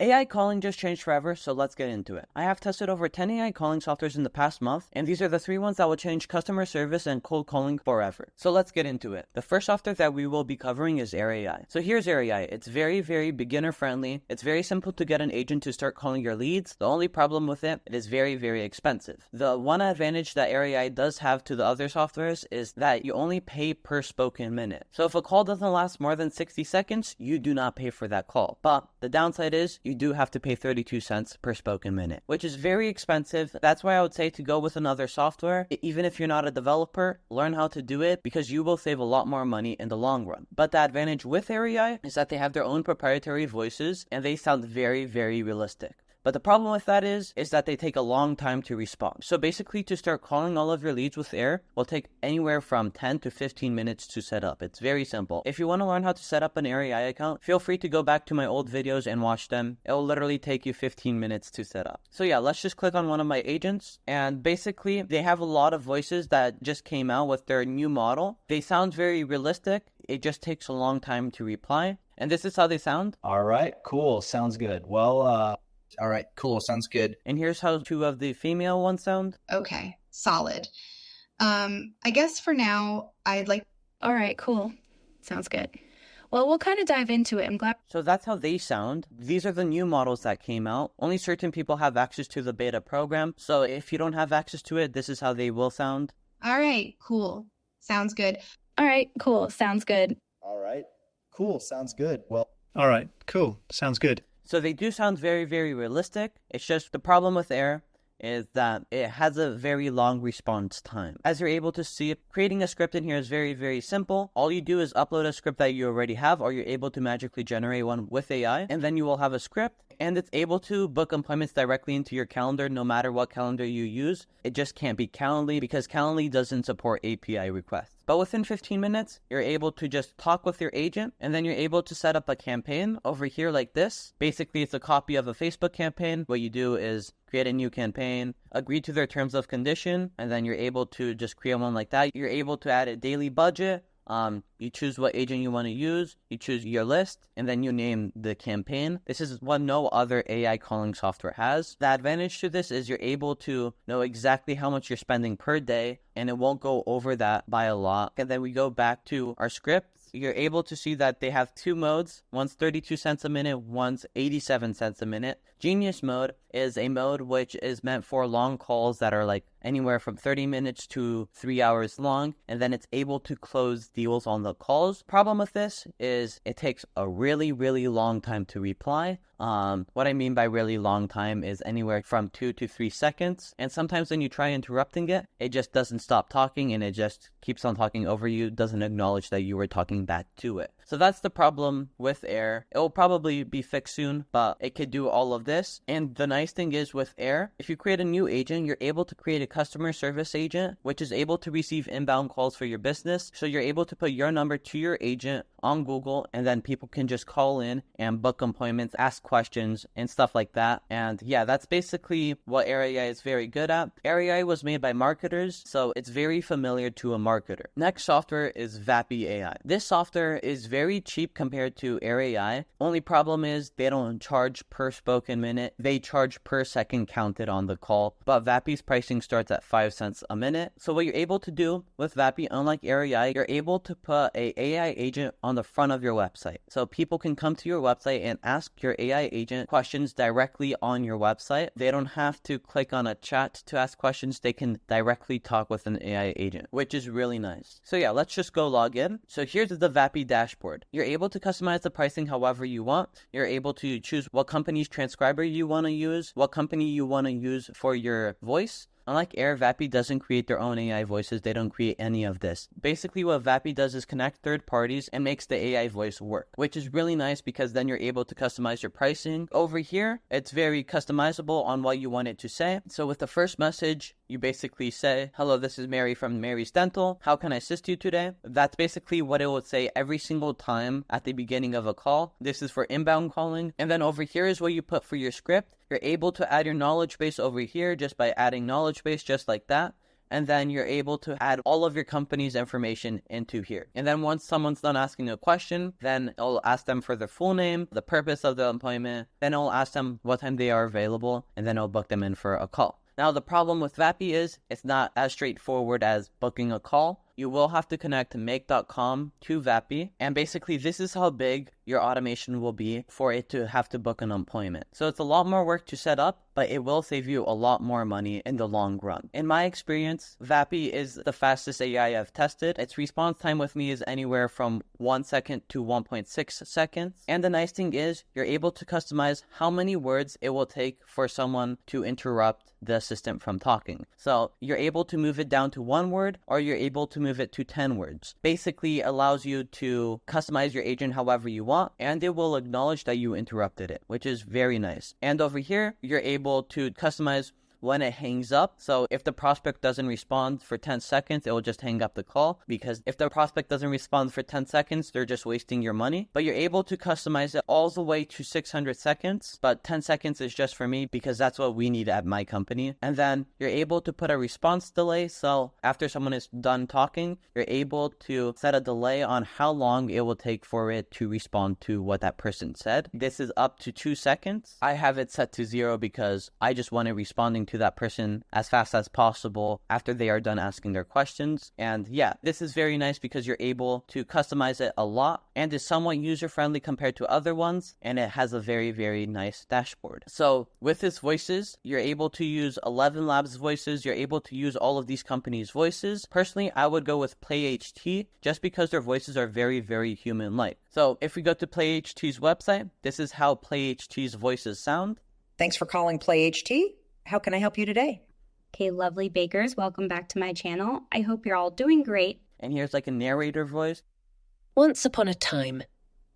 AI calling just changed forever, so let's get into it. I have tested over 10 AI calling softwares in the past month, and these are the 3 ones that will change customer service and cold calling forever. So let's get into it. The first software that we will be covering is Air.ai. So here's Air.ai. It's very, very beginner friendly. It's very simple to get an agent to start calling your leads. The only problem with it is very, very expensive. The one advantage that Air.ai does have to the other softwares is that you only pay per spoken minute. So if a call doesn't last more than 60 seconds, you do not pay for that call. But the downside is you do have to pay 32 cents per spoken minute, which is very expensive. That's why I would say to go with another software. Even if you're not a developer, learn how to do it because you will save a lot more money in the long run. But the advantage with Air.ai is that they have their own proprietary voices and they sound very, very realistic. But the problem with that is that they take a long time to respond. So basically to start calling all of your leads with Air will take anywhere from 10 to 15 minutes to set up. It's very simple. If you want to learn how to set up an Air.ai account, feel free to go back to my old videos and watch them. It will literally take you 15 minutes to set up. So yeah, let's just click on one of my agents. And basically they have a lot of voices that just came out with their new model. They sound very realistic. It just takes a long time to reply. And this is how they sound. All right, cool. Sounds good. All right, cool. Sounds good. And here's how 2 of the female ones sound. Okay, solid. I guess for now, I'd like... All right, cool. Sounds good. Well, we'll kind of dive into it. I'm glad. So that's how they sound. These are the new models that came out. Only certain people have access to the beta program. So if you don't have access to it, this is how they will sound. All right, cool. Sounds good. All right, cool. Sounds good. All right, cool. Sounds good. Well, all right, cool. Sounds good. So they do sound very, very realistic. It's just the problem with Air is that it has a very long response time. As you're able to see, creating a script in here is very, very simple. All you do is upload a script that you already have, or you're able to magically generate one with AI, and then you will have a script, and it's able to book appointments directly into your calendar no matter what calendar you use. It just can't be Calendly because Calendly doesn't support API requests. But within 15 minutes, you're able to just talk with your agent, and then you're able to set up a campaign over here like this. Basically, it's a copy of a Facebook campaign. What you do is create a new campaign, agree to their terms of condition, and then you're able to just create one like that. You're able to add a daily budget. You choose what agent you want to use, you choose your list, and then you name the campaign. This is what no other AI calling software has. The advantage to this is you're able to know exactly how much you're spending per day, and it won't go over that by a lot. And then we go back to our script. You're able to see that they have 2 modes. One's 32 cents a minute, one's 87 cents a minute. Genius mode is a mode which is meant for long calls that are like anywhere from 30 minutes to 3 hours long, and then it's able to close deals on the calls. Problem with this is it takes a really, really long time to reply. What I mean by really long time is anywhere from 2 to 3 seconds, and sometimes when you try interrupting it, it just doesn't stop talking and it just keeps on talking over you, doesn't acknowledge that you were talking back to it. So that's the problem with Air. It will probably be fixed soon, but it could do all of this. And the nice thing is with Air, if you create a new agent, you're able to create a customer service agent, which is able to receive inbound calls for your business. So you're able to put your number to your agent on Google, and then people can just call in and book appointments, ask questions, and stuff like that. And yeah, that's basically what Air.ai is very good at. Air.ai was made by marketers, so it's very familiar to a marketer. Next software is Vapy AI. This software is very cheap compared to Air.ai. Only problem is they don't charge per spoken minute. They charge per second counted on the call. But Vapy's pricing starts at 5 cents a minute. So what you're able to do with Vapy, unlike Air.ai, you're able to put a AI agent on the front of your website. So people can come to your website and ask your AI agent questions directly on your website. They don't have to click on a chat to ask questions. They can directly talk with an AI agent, which is really nice. So yeah, let's just go log in. So here's the Vapy dashboard. You're able to customize the pricing however you want. You're able to choose what company's transcriber you want to use, what company you want to use for your voice. Unlike Air, Vapy doesn't create their own AI voices. They don't create any of this. Basically, what Vapy does is connect third parties and makes the AI voice work, which is really nice because then you're able to customize your pricing. Over here, it's very customizable on what you want it to say. So with the first message, you basically say, "Hello, this is Mary from Mary's Dental. How can I assist you today?" That's basically what it would say every single time at the beginning of a call. This is for inbound calling. And then over here is what you put for your script. You're able to add your knowledge base over here just by adding knowledge base just like that. and then you're able to add all of your company's information into here. And then once someone's done asking a question, then it'll ask them for their full name, the purpose of the employment, then it'll ask them what time they are available, and then it'll book them in for a call. Now, the problem with Vapy is it's not as straightforward as booking a call. You will have to connect make.com to Vapy, and basically this is how big your automation will be for it to have to book an appointment. So it's a lot more work to set up, but it will save you a lot more money in the long run. In my experience, Vapy is the fastest AI I've tested. Its response time with me is anywhere from 1 second to 1.6 seconds. And the nice thing is you're able to customize how many words it will take for someone to interrupt the assistant from talking. So you're able to move it down to 1 word, or you're able to move it to 10 words. Basically allows you to customize your agent however you want, and it will acknowledge that you interrupted it, which is very nice. And over here, you're able to customize when it hangs up. So if the prospect doesn't respond for 10 seconds, it will just hang up the call, because if the prospect doesn't respond for 10 seconds, they're just wasting your money. But you're able to customize it all the way to 600 seconds, but 10 seconds is just for me because that's what we need at my company. And then you're able to put a response delay. So after someone is done talking, you're able to set a delay on how long it will take for it to respond to what that person said. This is up to 2 seconds. I have it set to 0 because I just want it responding to that person as fast as possible after they are done asking their questions. And yeah, this is very nice because you're able to customize it a lot and is somewhat user-friendly compared to other ones, and it has a very, very nice dashboard. So with its voices, you're able to use 11 Labs voices, you're able to use all of these companies' voices. Personally, I would go with PlayHT just because their voices are very, very human-like. So if we go to PlayHT's website, this is how PlayHT's voices sound. Thanks for calling PlayHT. How can I help you today? Okay, lovely bakers, welcome back to my channel. I hope you're all doing great. And here's like a narrator voice. Once upon a time,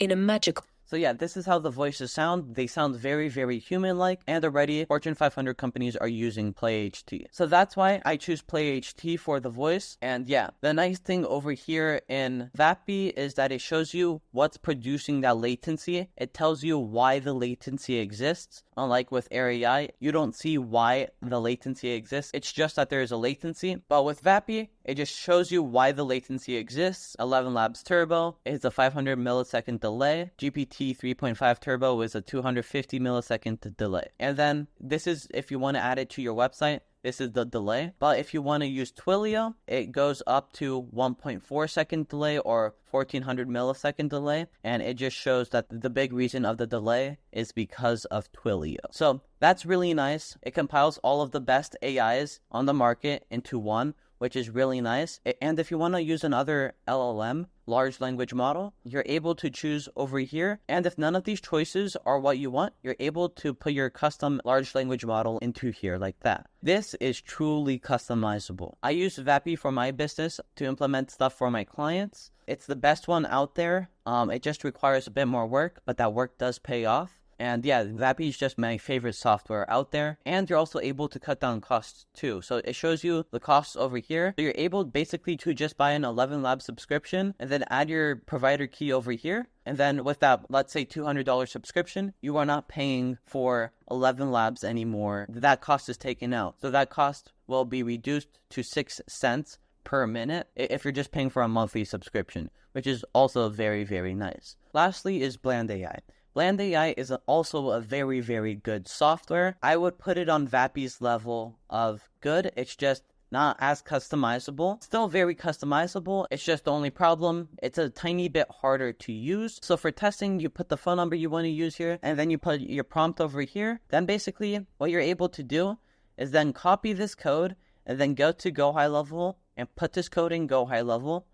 in a magical... So yeah, this is how the voices sound. They sound very, very human-like, and already Fortune 500 companies are using PlayHT. So that's why I choose PlayHT for the voice. And yeah, the nice thing over here in Vapy is that it shows you what's producing that latency. It tells you why the latency exists. Unlike with Air.ai, you don't see why the latency exists. It's just that there is a latency. But with Vapy, it just shows you why the latency exists. 11 Labs Turbo is a 500 millisecond delay. GPT 3.5 Turbo is a 250 millisecond delay. And then this is if you want to add it to your website. This is the delay. But if you want to use Twilio, it goes up to 1.4 second delay or 1400 millisecond delay. And it just shows that the big reason of the delay is because of Twilio. So that's really nice. It compiles all of the best AIs on the market into one, which is really nice. And if you want to use another LLM, large language model, you're able to choose over here. And if none of these choices are what you want, you're able to put your custom large language model into here like that. This is truly customizable. I use Vapy for my business to implement stuff for my clients. It's the best one out there. It just requires a bit more work, but that work does pay off. And yeah, Vapy is just my favorite software out there. And you're also able to cut down costs too. So it shows you the costs over here. So you're able basically to just buy an 11 Labs subscription and then add your provider key over here. And then with that, let's say $200 subscription, you are not paying for 11 Labs anymore. That cost is taken out. So that cost will be reduced to 6 cents per minute if you're just paying for a monthly subscription, which is also very, very nice. Lastly is Bland AI. Bland AI is also a very, very good software. I would put it on Vapy's level of good. It's just not as customizable. Still very customizable. It's just the only problem, it's a tiny bit harder to use. So for testing, you put the phone number you want to use here, and then you put your prompt over here. Then basically what you're able to do is then copy this code and then go to Go High Level and put this code in Go High Level.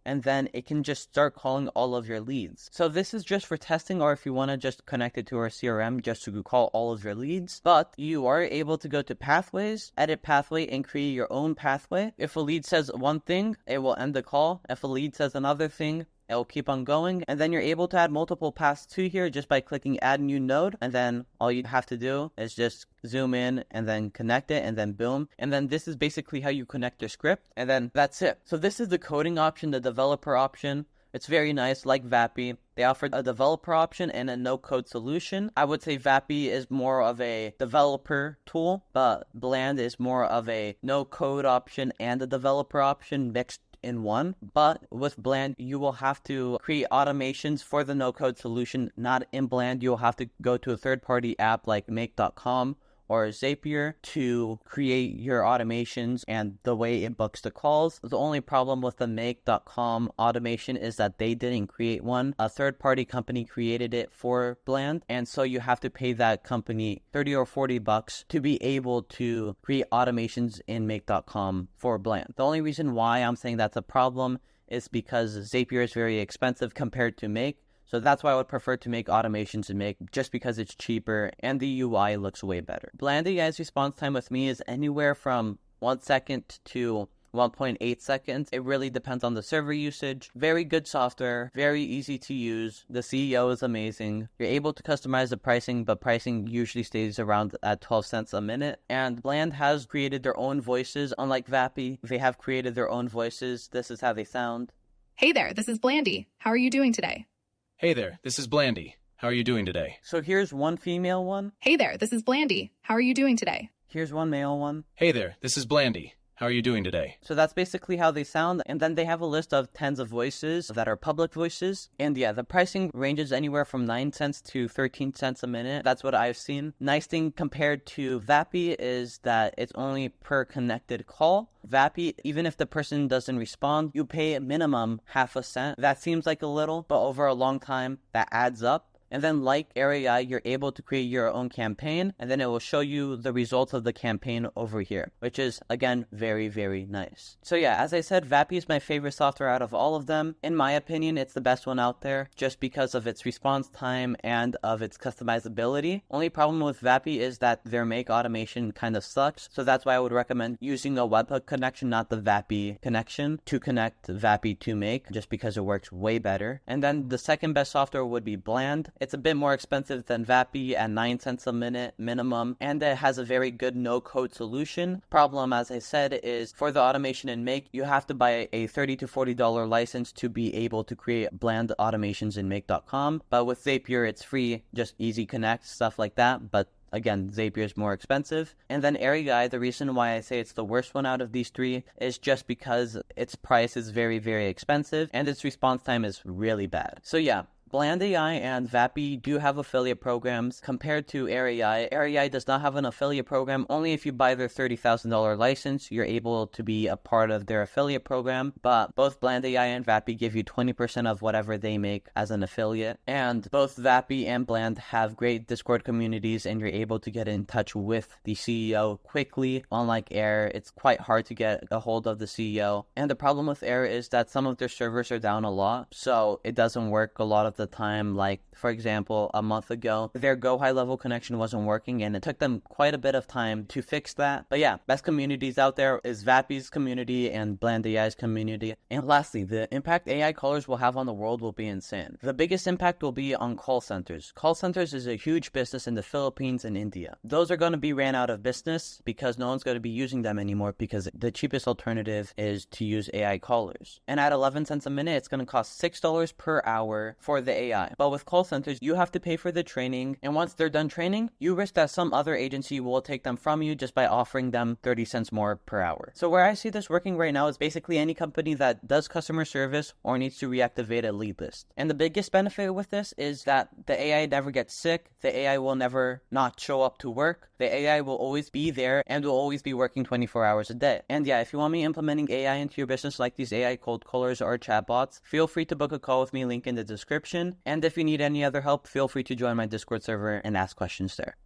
And then it can just start calling all of your leads. So this is just for testing, or if you want to just connect it to our CRM just to call all of your leads. But you are able to go to pathways, edit pathway, and create your own pathway. If a lead says one thing, it will end the call. If a lead says another thing, it will keep on going. And then you're able to add multiple paths to here just by clicking add new node. And then all you have to do is just zoom in and then connect it, and then boom. And then this is basically how you connect your script. And then that's it. So this is the coding option, the developer option. It's very nice, like Vapy. They offer a developer option and a no-code solution. I would say Vapy is more of a developer tool, but Bland is more of a no-code option and a developer option mixed in one. But with Bland, you will have to create automations for the no-code solution. Not in Bland, you'll have to go to a third-party app like make.com or Zapier to create your automations and the way it books the calls. The only problem with the make.com automation is that they didn't create one. A third-party company created it for Bland, and so you have to pay that company $30 or $40 to be able to create automations in make.com for Bland. The only reason why I'm saying that's a problem is because Zapier is very expensive compared to Make. So that's why I would prefer to make automations in Make, just because it's cheaper and the UI looks way better. Bland AI's response time with me is anywhere from 1 second to 1.8 seconds. It really depends on the server usage. Very good software, very easy to use. The CEO is amazing. You're able to customize the pricing, but pricing usually stays around at 12 cents a minute. And Bland has created their own voices. Unlike Vapy, they have created their own voices. This is how they sound. Hey there, this is Blandy. How are you doing today? Hey there, this is Blandy. How are you doing today? So here's one female one. Hey there, this is Blandy. How are you doing today? Here's one male one. Hey there, this is Blandy. How are you doing today? So that's basically how they sound. And then they have a list of tens of voices that are public voices. And yeah, the pricing ranges anywhere from 9 cents to 13 cents a minute. That's what I've seen. Nice thing compared to Vapy is that it's only per connected call. Vapy, even if the person doesn't respond, you pay a minimum half a cent. That seems like a little, but over a long time, that adds up. And then like Air.ai, you're able to create your own campaign, and then it will show you the results of the campaign over here, which is, again, very, very nice. So yeah, as I said, Vapy is my favorite software out of all of them. In my opinion, it's the best one out there, just because of its response time and of its customizability. Only problem with Vapy is that their make automation kind of sucks, so that's why I would recommend using a webhook connection, not the Vapy connection, to connect Vapy to Make, just because it works way better. And then the second best software would be Bland. It's a bit more expensive than Vapy at 9 cents a minute minimum, and it has a very good no-code solution. Problem, as I said, is for the automation in Make, you have to buy a $30 to $40 license to be able to create Bland automations in Make.com. But with Zapier, it's free, just easy connect, stuff like that. But again, Zapier is more expensive. And then Air.ai, the reason why I say it's the worst one out of these three is just because its price is very, very expensive and its response time is really bad. So yeah, Bland AI and Vapy do have affiliate programs compared to Air.ai. Air.ai does not have an affiliate program. Only if you buy their $30,000 license, you're able to be a part of their affiliate program. But both Bland AI and Vapy give you 20% of whatever they make as an affiliate. And both Vapy and Bland have great Discord communities, and you're able to get in touch with the CEO quickly. Unlike Air, it's quite hard to get a hold of the CEO. And the problem with Air is that some of their servers are down a lot, so it doesn't work a lot of the time. Like, for example, a month ago, their Go High Level connection wasn't working, and it took them quite a bit of time to fix that. But yeah, best communities out there is Vapy's community and Bland AI's community. And lastly, the impact AI callers will have on the world will be insane. The biggest impact will be on call centers. Call centers is a huge business in the Philippines and India. Those are going to be ran out of business because no one's going to be using them anymore, because the cheapest alternative is to use AI callers. And at 11 cents a minute, it's going to cost $6 per hour for the AI. But with call centers, you have to pay for the training, and once they're done training, you risk that some other agency will take them from you just by offering them 30 cents more per hour. So where I see this working right now is basically any company that does customer service or needs to reactivate a lead list. And the biggest benefit with this is that the AI never gets sick, the AI will never not show up to work, the AI will always be there and will always be working 24 hours a day. And yeah, if you want me implementing AI into your business like these AI cold callers or chatbots, feel free to book a call with me, link in the description. And if you need any other help, feel free to join my Discord server and ask questions there.